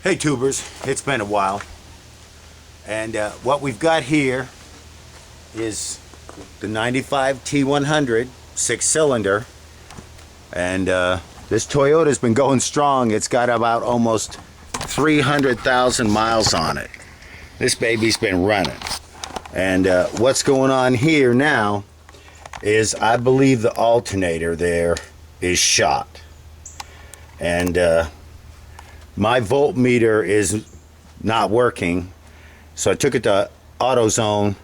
Hey tubers, it's been a while, and what we've got here is the 95 T100 6-cylinder, and this Toyota's been going strong. It's got about almost 300,000 miles on it. This baby's been running, and what's going on here now is I believe the alternator there is shot, and my voltmeter is not working, so I took it to AutoZone.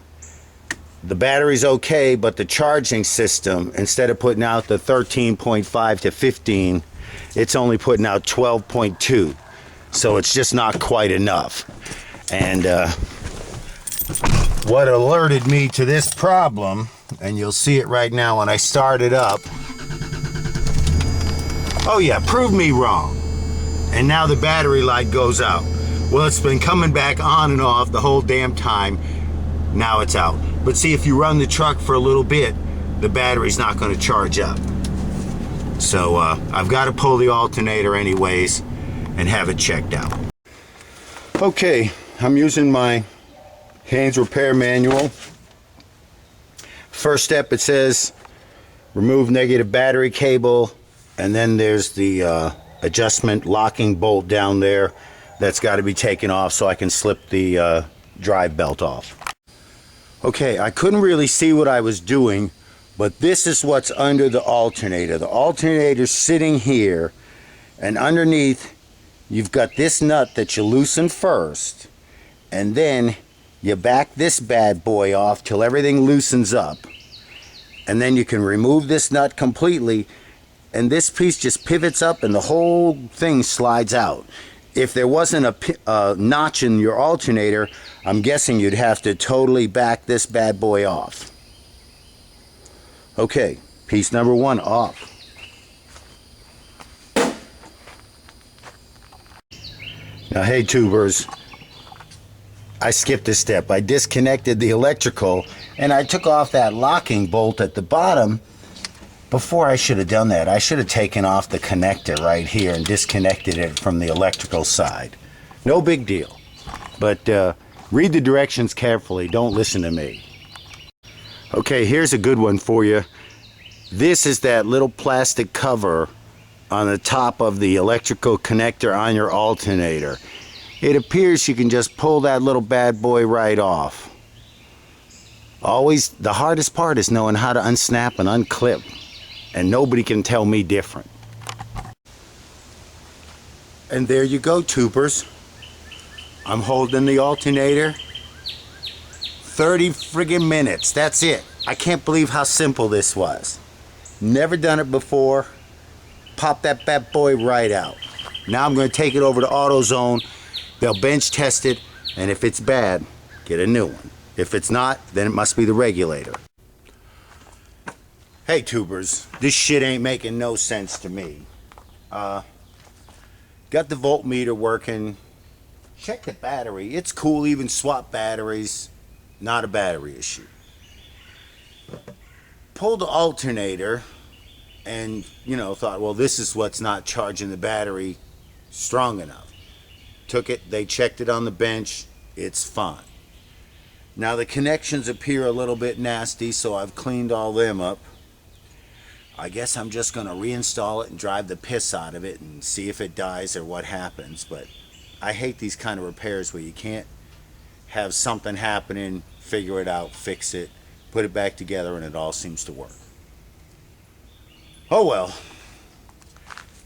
The battery's okay, but the charging system, instead of putting out the 13.5 to 15, it's only putting out 12.2, so it's just not quite enough. And what alerted me to this problem, and you'll see it right now when I start it up. Oh yeah, prove me wrong. And now the battery light goes out. Well, it's been coming back on and off the whole damn time. Now it's out. But see, if you run the truck for a little bit, the battery's not going to charge up. So I've got to pull the alternator anyways and have it checked out. Okay, I'm using my Haynes repair manual. First step, it says remove negative battery cable, and then there's the adjustment locking bolt down there that's got to be taken off so I can slip the drive belt off. Okay, I couldn't really see what I was doing, but this is what's under the alternator. The alternator's sitting here, and underneath you've got this nut that you loosen first, and then you back this bad boy off till everything loosens up, and then you can remove this nut completely, and this piece just pivots up and the whole thing slides out. If there wasn't a notch in your alternator, I'm guessing you'd have to totally back this bad boy off. Okay, piece number one off. Now, hey tubers, I skipped a step. I disconnected the electrical and I took off that locking bolt at the bottom. Before I should have done that, I should have taken off the connector right here and disconnected it from the electrical side. No big deal. But read the directions carefully. Don't listen to me. Okay, here's a good one for you. This is that little plastic cover on the top of the electrical connector on your alternator. It appears you can just pull that little bad boy right off. Always, the hardest part is knowing how to unsnap and unclip. And nobody can tell me different. And there you go, tubers. I'm holding the alternator 30 friggin' minutes. That's it. I can't believe how simple this was. Never done it before. Pop that bad boy right out. Now I'm going to take it over to AutoZone. They'll bench test it, and if it's bad, get a new one. If it's not, then it must be the regulator. Hey tubers, this shit ain't making no sense to me. Got the voltmeter working. Check the battery. It's cool, even swap batteries. Not a battery issue. Pulled the alternator and, thought, well, this is what's not charging the battery strong enough. Took it, they checked it on the bench. It's fine. Now the connections appear a little bit nasty, so I've cleaned all them up. I guess I'm just going to reinstall it and drive the piss out of it and see if it dies or what happens. But I hate these kind of repairs where you can't have something happening, figure it out, fix it, put it back together, and it all seems to work. Oh well.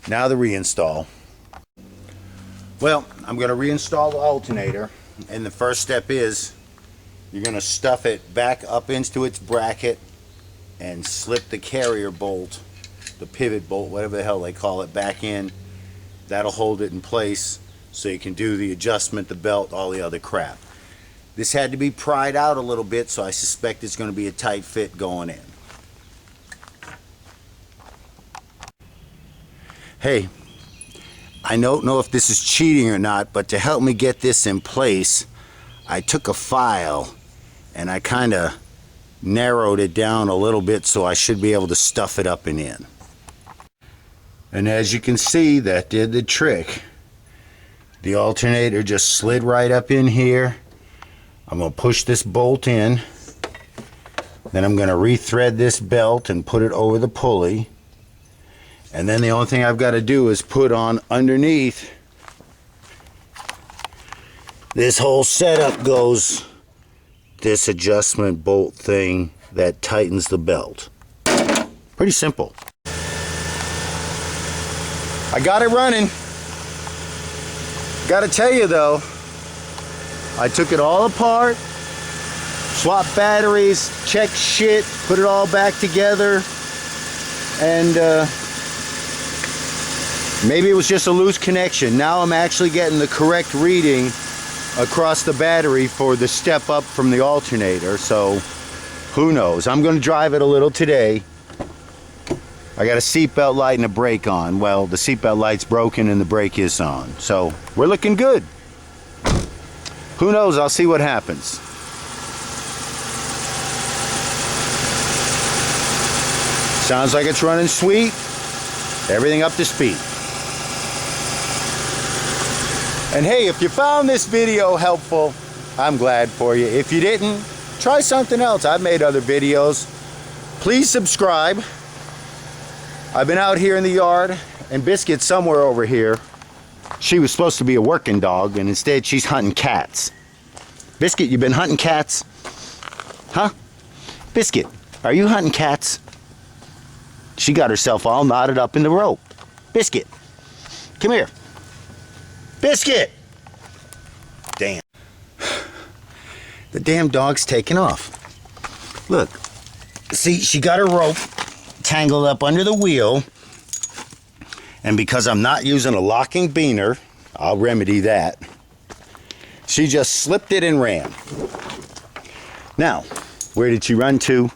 Now the reinstall. Well, I'm going to reinstall the alternator, and the first step is you're going to stuff it back up into its bracket and slip the carrier bolt, the pivot bolt, whatever the hell they call it, back in. That'll hold it in place so you can do the adjustment, the belt, all the other crap. This had to be pried out a little bit, so I suspect it's going to be a tight fit going in. Hey, I don't know if this is cheating or not, but to help me get this in place, I took a file and I kind of narrowed it down a little bit so I should be able to stuff it up and in. And as you can see, that did the trick. The alternator just slid right up in here. I'm going to push this bolt in. Then I'm going to rethread this belt and put it over the pulley. And then the only thing I've got to do is put on underneath. This whole setup goes this adjustment bolt thing that tightens the belt. Pretty simple. I got it running. Gotta tell you though, I took it all apart, swapped batteries, checked shit, put it all back together, and maybe it was just a loose connection. Now I'm actually getting the correct reading across the battery for the step up from the alternator, so who knows. I'm going to drive it a little today. I got a seatbelt light and a brake on. Well, the seatbelt light's broken and the brake is on, so we're looking good. Who knows, I'll see what happens. Sounds like it's running sweet. Everything up to speed. And hey, if you found this video helpful, I'm glad for you. If you didn't, try something else. I've made other videos. Please subscribe. I've been out here in the yard, and Biscuit's somewhere over here. She was supposed to be a working dog, and instead she's hunting cats. Biscuit, you been hunting cats? Huh? Biscuit, are you hunting cats? She got herself all knotted up in the rope. Biscuit, come here. Biscuit! Damn. The damn dog's taking off. Look. See, she got her rope tangled up under the wheel. And because I'm not using a locking beaner, I'll remedy that. She just slipped it and ran. Now, where did she run to?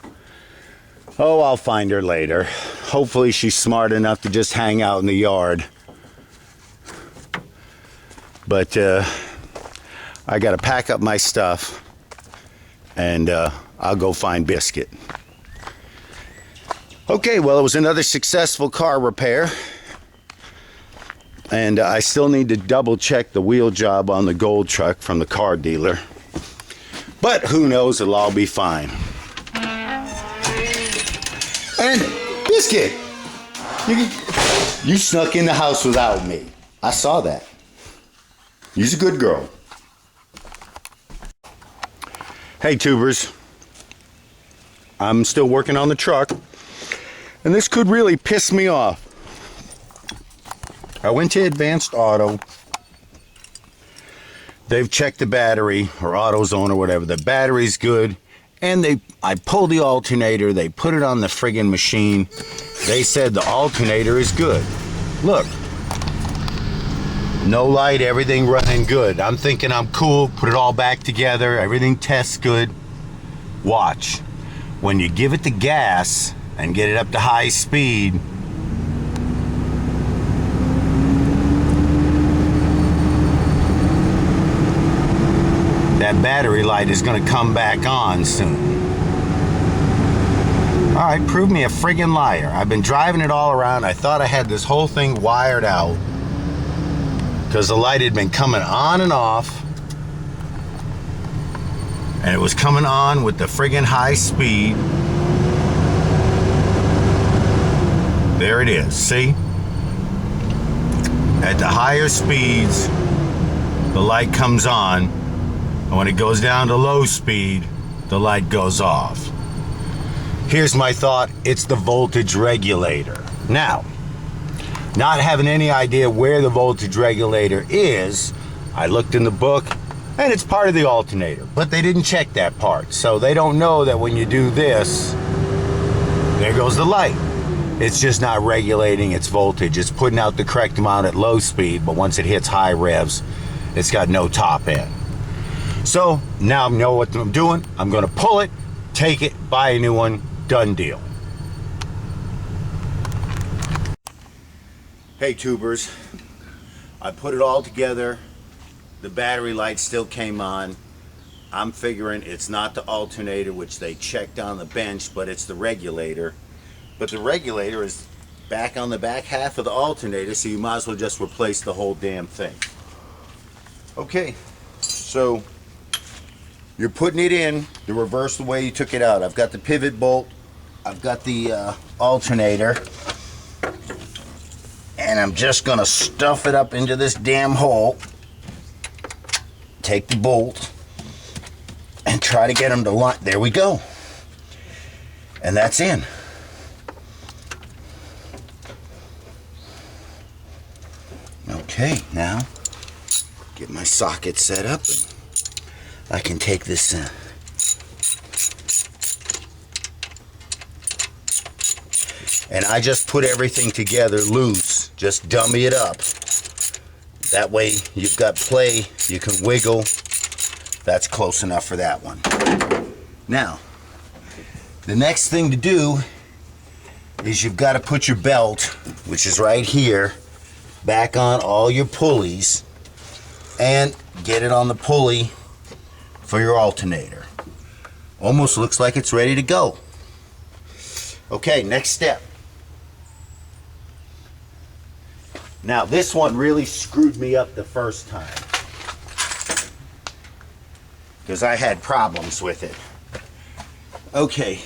Oh, I'll find her later. Hopefully she's smart enough to just hang out in the yard. But I gotta pack up my stuff and I'll go find Biscuit. Okay, well, it was another successful car repair. And I still need to double check the wheel job on the gold truck from the car dealer. But who knows, it'll all be fine. And Biscuit, you snuck in the house without me. I saw that. You's a good girl. Hey, tubers. I'm still working on the truck, and this could really piss me off. I went to Advanced Auto. They've checked the battery, or AutoZone or whatever. The battery's good, and I pulled the alternator. They put it on the friggin' machine. They said the alternator is good. Look. No light, everything running good. I'm thinking I'm cool, put it all back together, everything tests good. Watch. When you give it the gas and get it up to high speed, that battery light is going to come back on soon. Alright, prove me a friggin' liar. I've been driving it all around. I thought I had this whole thing wired out, because the light had been coming on and off, and it was coming on with the friggin' high speed. There it is, see? At the higher speeds, the light comes on, and when it goes down to low speed, the light goes off. Here's my thought, it's the voltage regulator. Now, not having any idea where the voltage regulator is, I looked in the book, and it's part of the alternator, but they didn't check that part, so they don't know that when you do this, there goes the light. It's just not regulating its voltage. It's putting out the correct amount at low speed, but once it hits high revs, it's got no top end. So now I know what I'm doing. I'm going to pull it, take it, buy a new one, done deal. Hey tubers, I put it all together. The battery light still came on. I'm figuring it's not the alternator, which they checked on the bench, but it's the regulator. But the regulator is back on the back half of the alternator, so you might as well just replace the whole damn thing. Okay, so you're putting it in the reverse the way you took it out. I've got the pivot bolt, I've got the alternator, and I'm just gonna stuff it up into this damn hole. Take the bolt and try to get them to line. There we go. And that's in. Okay, now get my socket set up and I can take this and I just put everything together loose, just dummy it up. That way you've got play, you can wiggle. That's close enough for that one. Now, the next thing to do is you've got to put your belt, which is right here, back on all your pulleys and get it on the pulley for your alternator. Almost looks like it's ready to go. Okay, next step. Now this one really screwed me up the first time because I had problems with it. Okay,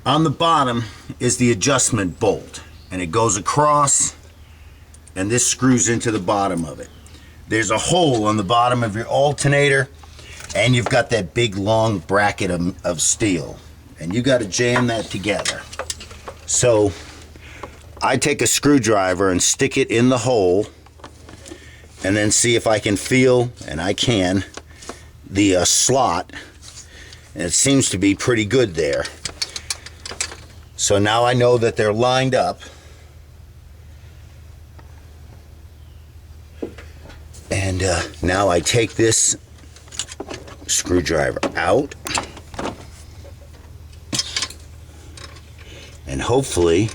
on the bottom is the adjustment bolt and it goes across and this screws into the bottom of it. There's a hole on the bottom of your alternator and you've got that big long bracket of steel and you got to jam that together. So I take a screwdriver and stick it in the hole and then see if I can feel, and I can, the slot, and it seems to be pretty good there. So now I know that they're lined up. And now I take this screwdriver out and hopefully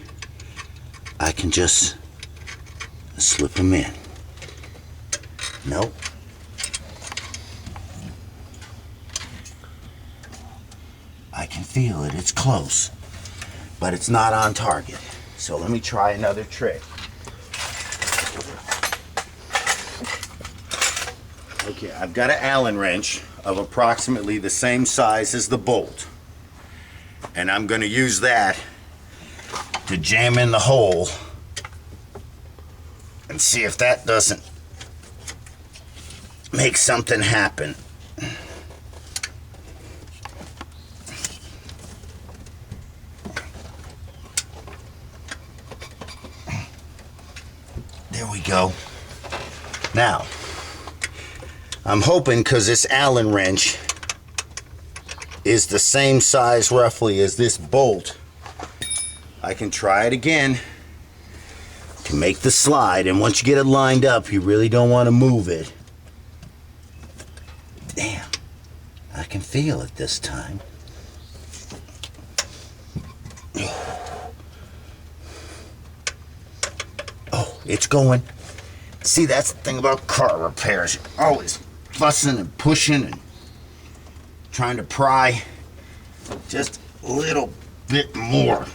I can just slip them in. Nope. I can feel it, it's close, but it's not on target. So let me try another trick. Okay, I've got an Allen wrench of approximately the same size as the bolt. And I'm going to use that to jam in the hole and see if that doesn't make something happen. There we go. Now, I'm hoping because this Allen wrench is the same size roughly as this bolt, I can try it again to make the slide. And once you get it lined up, you really don't want to move it. Damn, I can feel it this time. Oh, it's going. See, that's the thing about car repairs. You're always fussing and pushing and trying to pry just a little bit more.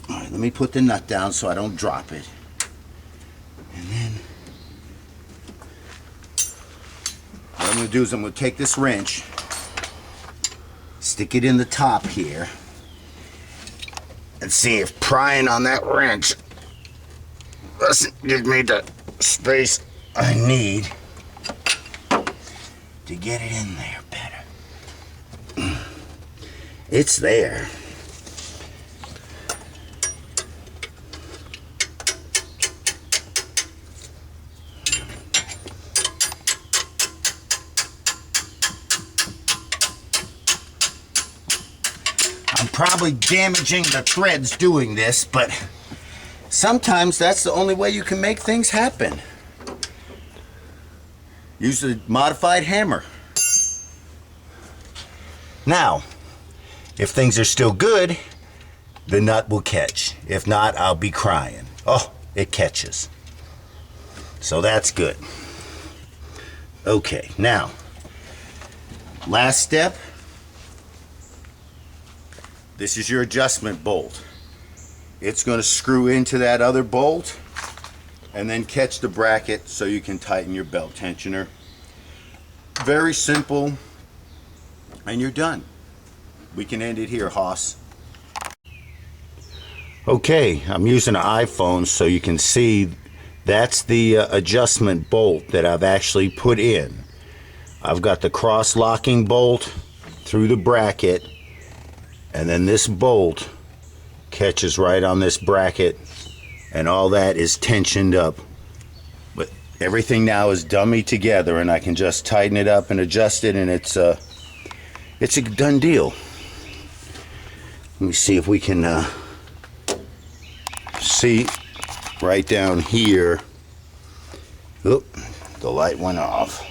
All right, let me put the nut down so I don't drop it. And then what I'm going to do is I'm going to take this wrench, stick it in the top here, and see if prying on that wrench doesn't give me the space I need to get it in there better. It's there. I'm probably damaging the threads doing this, but sometimes that's the only way you can make things happen. Use a modified hammer. Now, if things are still good, the nut will catch. If not, I'll be crying. Oh, it catches. So that's good. Okay, now, last step. this is your adjustment bolt. It's going to screw into that other bolt and then catch the bracket so you can tighten your belt tensioner. Very simple, and you're done. We can end it here, Hoss. Okay, I'm using an iPhone so you can see that's the adjustment bolt that I've actually put in. I've got the cross-locking bolt through the bracket, and then this bolt catches right on this bracket, and all that is tensioned up. But everything now is dummy together, and I can just tighten it up and adjust it, and it's a done deal. Let me see if we can see right down here. Oop, the light went off.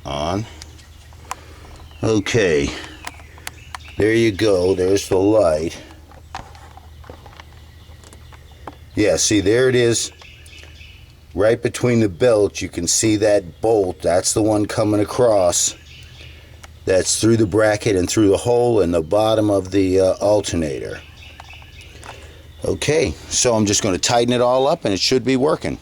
On. Okay, there you go. There's the light. Yeah, see, there it is. Right between the belts, you can see that bolt. That's the one coming across. That's through the bracket and through the hole in the bottom of the alternator. Okay, so I'm just going to tighten it all up and it should be working.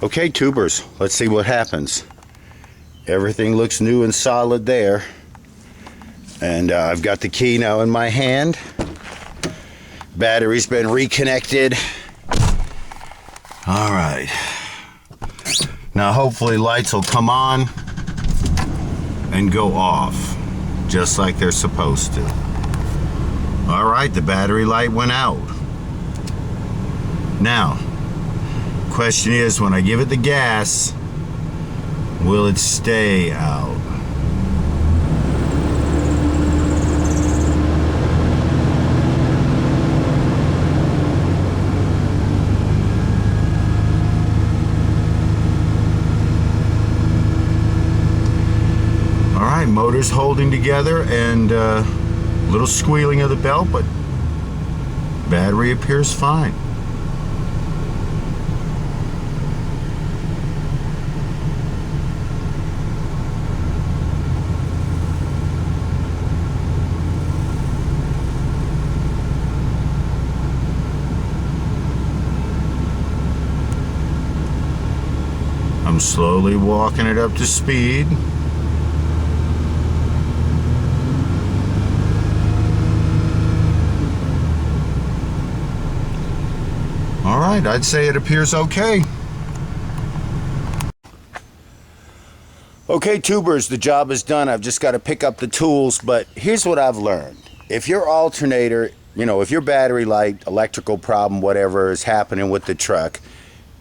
Okay, tubers, let's see what happens. Everything looks new and solid there. And I've got the key now in my hand. Battery's been reconnected. All right. Now hopefully lights will come on and go off, just like they're supposed to. All right, the battery light went out. Now, question is, when I give it the gas, will it stay out? Motor's holding together, and a little squealing of the belt, but battery appears fine. I'm slowly walking it up to speed. All right, I'd say it appears okay. Okay, tubers, the job is done. I've just got to pick up the tools, but here's what I've learned. If your alternator, if your battery light, electrical problem, whatever is happening with the truck,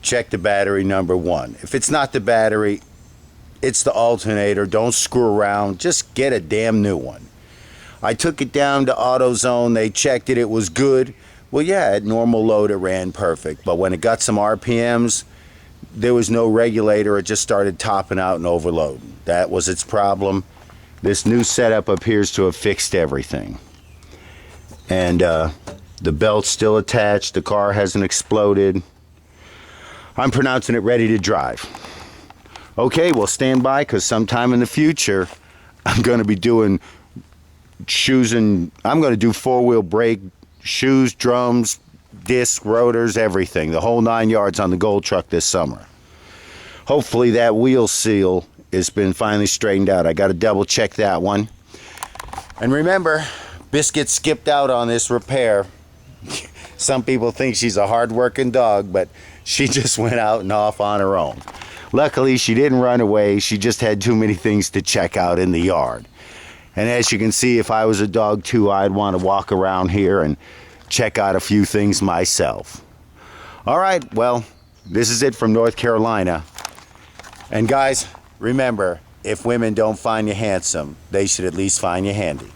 check the battery, number one. If it's not the battery, it's the alternator. Don't screw around. Just get a damn new one. I took it down to AutoZone. They checked it. It was good. Well, yeah, at normal load it ran perfect, but when it got some RPMs, there was no regulator. It just started topping out and overloading. That was its problem. This new setup appears to have fixed everything. And the belt's still attached. The car hasn't exploded. I'm pronouncing it ready to drive. Okay, well, stand by, because sometime in the future, I'm going to be doing shoes, and I'm going to do four-wheel brake, shoes, drums, disc, rotors, everything. The whole 9 yards on the Gold truck this summer. Hopefully that wheel seal has been finally straightened out. I got to double check that one. And remember, Biscuit skipped out on this repair. Some people think she's a hard-working dog, but she just went out and off on her own. Luckily, she didn't run away. She just had too many things to check out in the yard. And as you can see, if I was a dog too, I'd want to walk around here and check out a few things myself. All right, well, this is it from North Carolina. And guys, remember, if women don't find you handsome, they should at least find you handy.